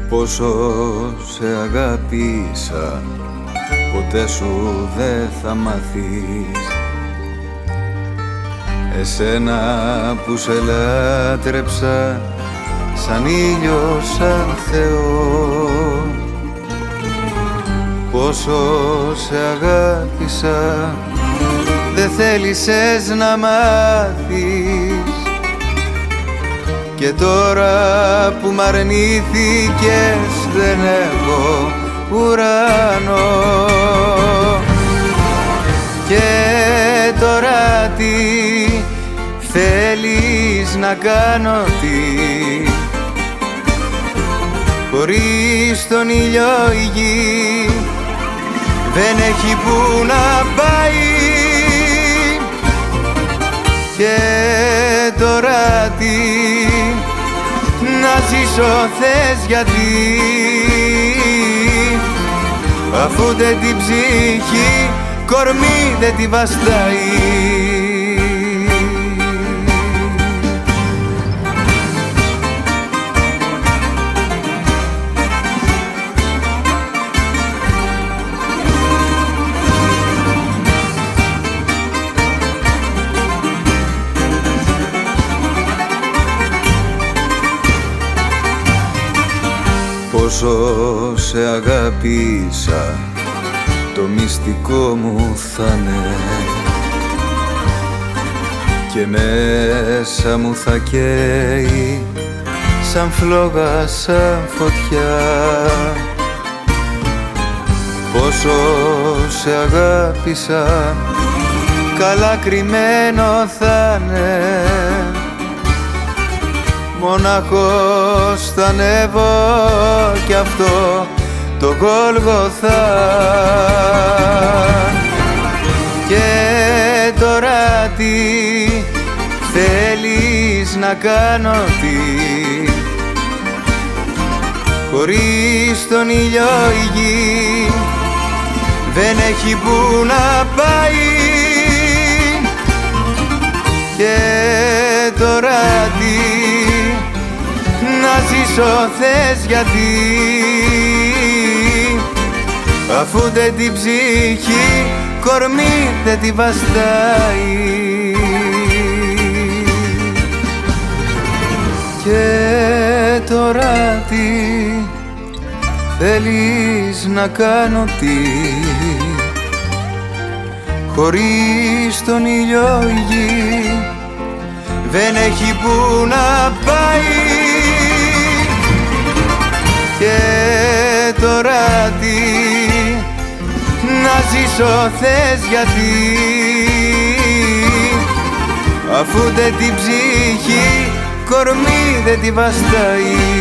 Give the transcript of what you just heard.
Πόσο σε αγάπησα, ποτέ σου δεν θα μάθεις. Εσένα που σε λάτρεψα σαν ήλιο, σαν Θεό. Πόσο σε αγάπησα, δεν θέλησες να μάθεις. Και τώρα που μ' αρνήθηκες δεν έχω ουρανό. Και τώρα τι θέλεις να κάνω, τι? Χωρίς τον ήλιο η γη δεν έχει που να πάει. Και τώρα τι να ζήσω θες, γιατί? Αφού δεν την ψυχή κορμί δεν τη βαστάει. Πόσο σε αγάπησα, το μυστικό μου θα'ναι και μέσα μου θα καίει σαν φλόγα, σαν φωτιά. Πόσο σε αγάπησα, καλά κρυμμένο θα'ναι. Μοναχός θα ανέβω κι αυτό το Γόλγοθα. Και τώρα τι θέλεις να κάνω, τι? Χωρίς τον ήλιο η γη δεν έχει που να πάει. Και τώρα τι να ζήσω θες, γιατί? Αφού δεν την ψυχή κορμί δεν τη βαστάει. Και τώρα τι θέλεις να κάνω, τι? Χωρίς τον ήλιο η γη δεν έχει που να πάει. Και τώρα τι να ζήσω θες, γιατί? Αφού δεν την ψυχή κορμί δεν τη βαστάει.